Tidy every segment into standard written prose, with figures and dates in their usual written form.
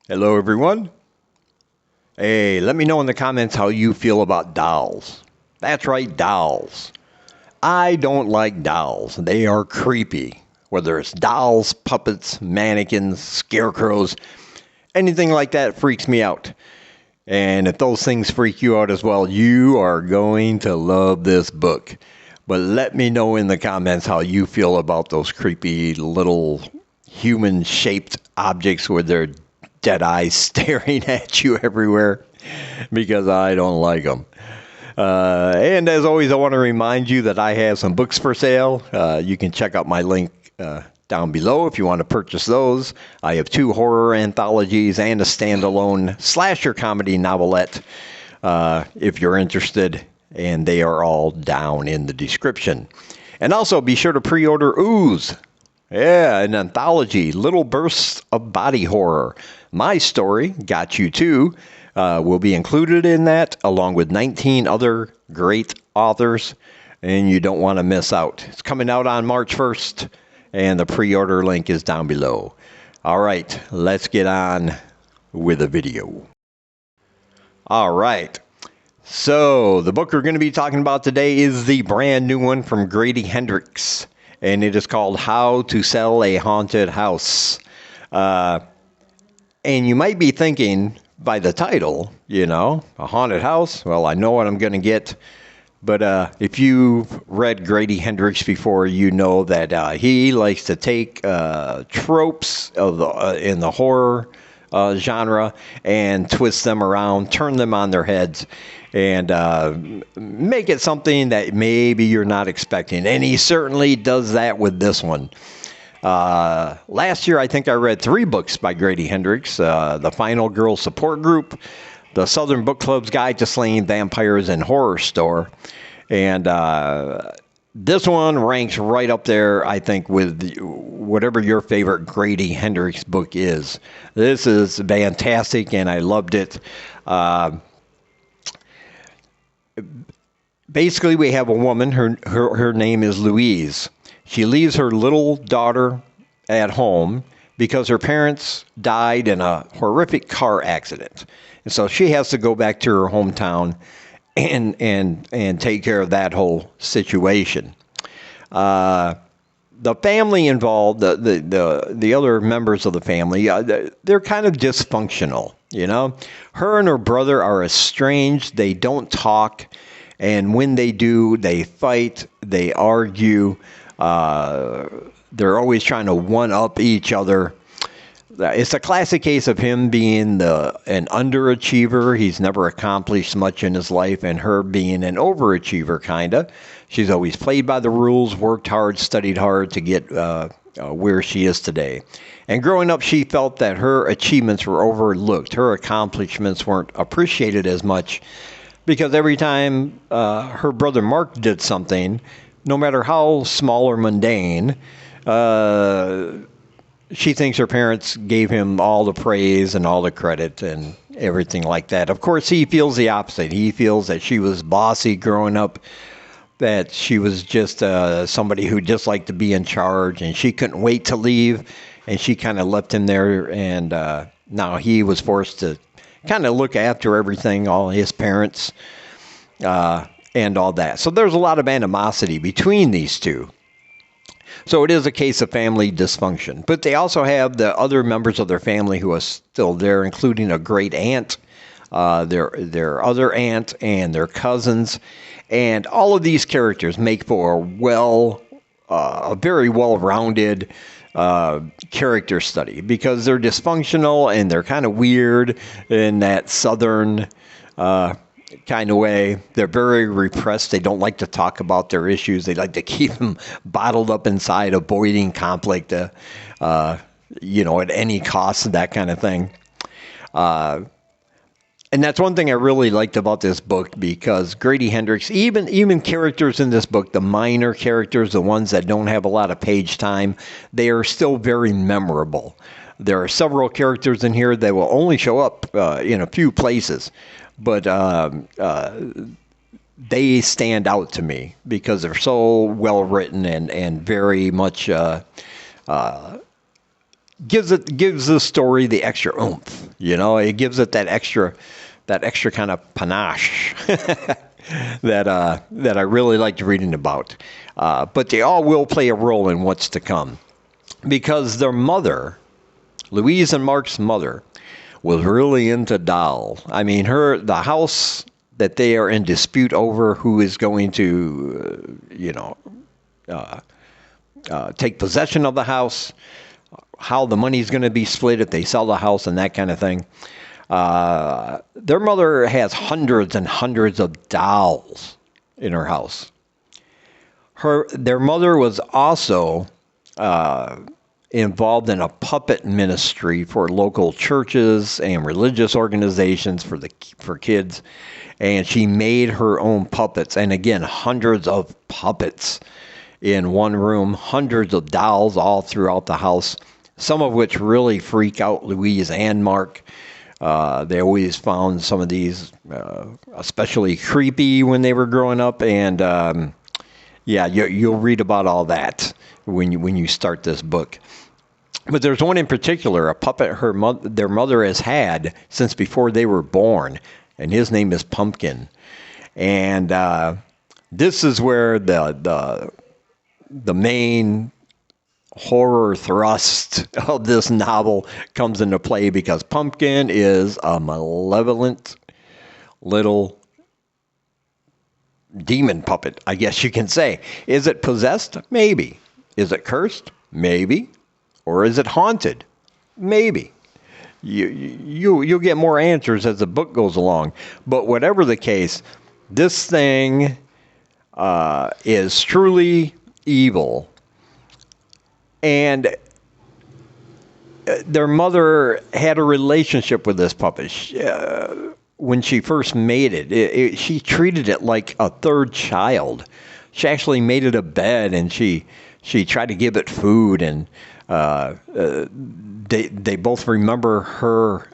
Hello, everyone. Hey, let me know in the comments how you feel about dolls. That's right, dolls. I don't like dolls. They are creepy. Whether it's dolls, puppets, mannequins, scarecrows, anything like that freaks me out. And if those things freak you out as well, you are going to love this book. But let me know in the comments how you feel about those creepy little human-shaped objects with their dead eyes staring at you everywhere, because I don't like them. And as always, I want to remind you that I have some books for sale. You can check out my link down below if you want to purchase those. I have 2 horror anthologies and a standalone slasher comedy novelette if you're interested, and they are all down in the description. And also be sure to pre-order Ooze. Yeah, an anthology, Little Bursts of Body Horror. My story, Got You Too, will be included in that, along with 19 other great authors, and you don't want to miss out. It's coming out on March 1st, and the pre-order link is down below. All right, let's get on with the video. All right, so the book we're going to be talking about today is the brand new one from Grady Hendrix, and it is called How to Sell a Haunted House. And you might be thinking by the title, a haunted house. Well, I know what I'm going to get. But if you've read Grady Hendrix before, you know that he likes to take tropes of in the horror genre and twist them around, turn them on their heads, and make it something that maybe you're not expecting. And he certainly does that with this one. Last year, I think I read 3 books by Grady Hendrix. The Final Girl Support Group, The Southern Book Club's Guide to Slaying Vampires in Horror Store. And this one ranks right up there, I think, with whatever your favorite Grady Hendrix book is. This is fantastic, and I loved it. Basically, we have a woman. Her name is Louise. She leaves her little daughter at home because her parents died in a horrific car accident. And so she has to go back to her hometown and take care of that whole situation. The family involved, the other members of the family, they're kind of dysfunctional, Her and her brother are estranged. They don't talk. And when they do, they fight, they argue. They're always trying to one-up each other. It's a classic case of him being an underachiever. He's never accomplished much in his life, and her being an overachiever, kind of. She's always played by the rules, worked hard, studied hard to get where she is today. And growing up, she felt that her achievements were overlooked. Her accomplishments weren't appreciated as much because every time her brother Mark did something, no matter how small or mundane, she thinks her parents gave him all the praise and all the credit and everything like that. Of course, he feels the opposite. He feels that she was bossy growing up, that she was just somebody who just liked to be in charge, and she couldn't wait to leave, and she kind of left him there, and now he was forced to kind of look after everything, all his parents, and all that. So there's a lot of animosity between these two. So it is a case of family dysfunction. But they also have the other members of their family who are still there, including a great aunt, their other aunt, and their cousins. And all of these characters make for a very well-rounded character study, because they're dysfunctional and they're kind of weird in that southern kind of way. They're very repressed. They don't like to talk about their issues. They like to keep them bottled up inside, avoiding conflict, at any cost, that kind of thing. And that's one thing I really liked about this book, because Grady Hendrix, even characters in this book, the minor characters, the ones that don't have a lot of page time, they are still very memorable. There are several characters in here that will only show up in a few places, but they stand out to me because they're so well written and very much gives the story the extra oomph. It gives it that extra kind of panache that I really liked reading about. But they all will play a role in what's to come, because their mother, Louise and Mark's mother, was really into dolls. I mean, the house that they are in dispute over who is going to, take possession of the house, how the money's going to be split if they sell the house and that kind of thing. Their mother has hundreds and hundreds of dolls in her house. Their mother was also involved in a puppet ministry for local churches and religious organizations for kids, and she made her own puppets. And again, hundreds of puppets in one room, hundreds of dolls all throughout the house, some of which really freak out Louise and Mark. They always found some of these especially creepy when they were growing up, and you'll read about all that when you start this book. But there's one in particular, a puppet their mother has had since before they were born, and his name is Pumpkin. And this is where the main horror thrust of this novel comes into play, because Pumpkin is a malevolent little demon puppet, I guess you can say. Is it possessed? Maybe. Is it cursed? Maybe. Or is it haunted? Maybe. You'll get more answers as the book goes along. But whatever the case, this thing is truly evil. And their mother had a relationship with this puppet. When she first made it, she treated it like a third child. She actually made it a bed, and she tried to give it food, and they both remember her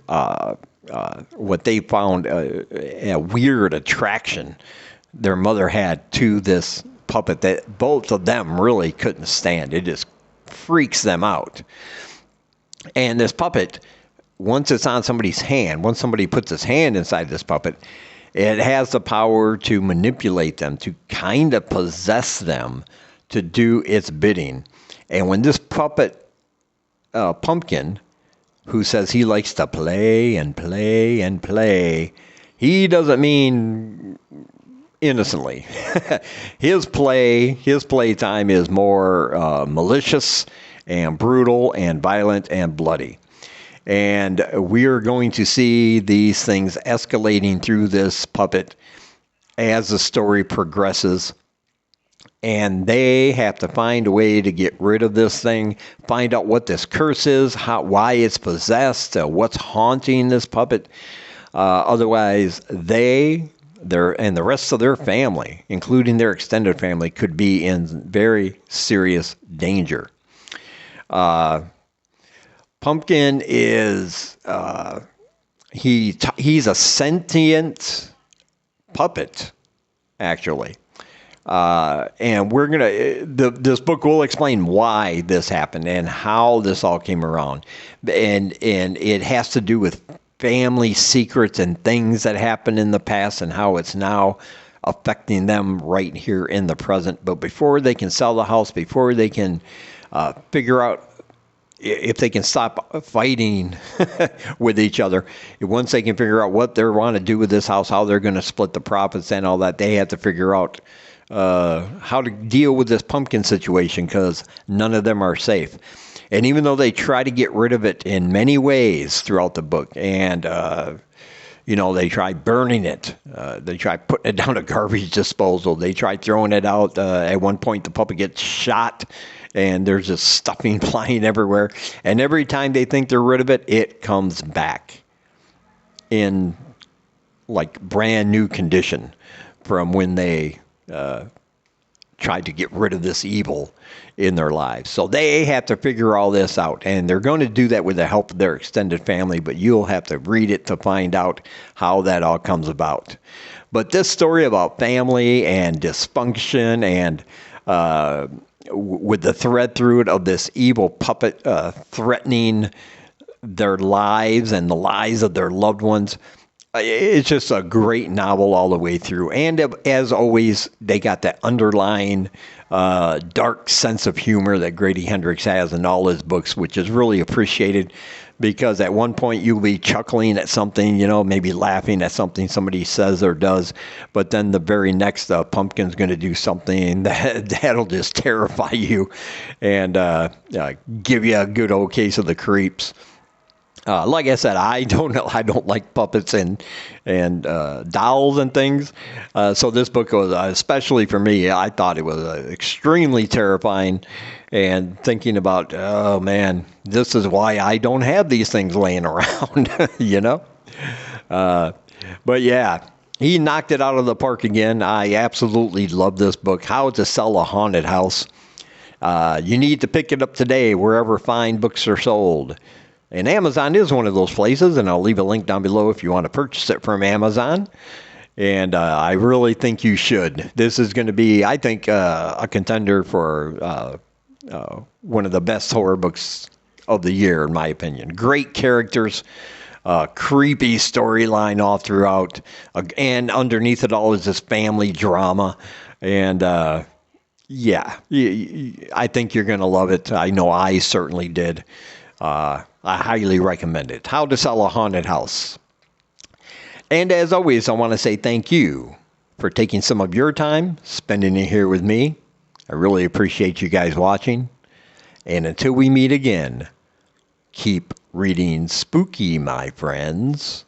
what they found a weird attraction their mother had to this puppet that both of them really couldn't stand. It just freaks them out. And this puppet, once it's on somebody's hand, once somebody puts his hand inside this puppet, it has the power to manipulate them, to kind of possess them, to do its bidding. And when this puppet, Pumpkin, who says he likes to play and play and play, he doesn't mean innocently. His playtime is more malicious and brutal and violent and bloody. And we're going to see these things escalating through this puppet as the story progresses. And they have to find a way to get rid of this thing, find out what this curse is, why it's possessed, what's haunting this puppet. Otherwise, and the rest of their family, including their extended family, could be in very serious danger. Pumpkin is he's a sentient puppet, actually. And we're this book will explain why this happened and how this all came around. And it has to do with family secrets and things that happened in the past and how it's now affecting them right here in the present. But before they can sell the house, before they can figure out if they can stop fighting with each other, once they can figure out what they want to do with this house, how they're going to split the profits and all that, they have to figure out how to deal with this pumpkin situation, because none of them are safe. And even though they try to get rid of it in many ways throughout the book, and they try burning it, they try putting it down a garbage disposal, they try throwing it out. At one point, the puppet gets shot, and there's just stuffing flying everywhere. And every time they think they're rid of it, it comes back in like brand new condition from when they tried to get rid of this evil in their lives. So they have to figure all this out, and they're going to do that with the help of their extended family, but you'll have to read it to find out how that all comes about. But this story about family and dysfunction and with the thread through it of this evil puppet threatening their lives and the lives of their loved ones. It's just a great novel all the way through. And as always, they got that underlying dark sense of humor that Grady Hendrix has in all his books, which is really appreciated, because at one point you'll be chuckling at something, maybe laughing at something somebody says or does, but then the very next pumpkin's going to do something that'll just terrify you and give you a good old case of the creeps. Like I said, I don't like puppets and dolls and things. So this book was, especially for me, I thought it was extremely terrifying. And thinking about, oh man, this is why I don't have these things laying around, But yeah, he knocked it out of the park again. I absolutely love this book, How to Sell a Haunted House. You need to pick it up today wherever fine books are sold. And Amazon is one of those places, and I'll leave a link down below if you want to purchase it from Amazon. And I really think you should. This is going to be, I think, a contender for one of the best horror books of the year, in my opinion. Great characters, creepy storyline all throughout, and underneath it all is this family drama. And yeah, I think you're going to love it. I know I certainly did. I highly recommend it. How to Sell a Haunted House. And as always, I want to say thank you for taking some of your time, spending it here with me. I really appreciate you guys watching. And until we meet again, keep reading spooky, my friends.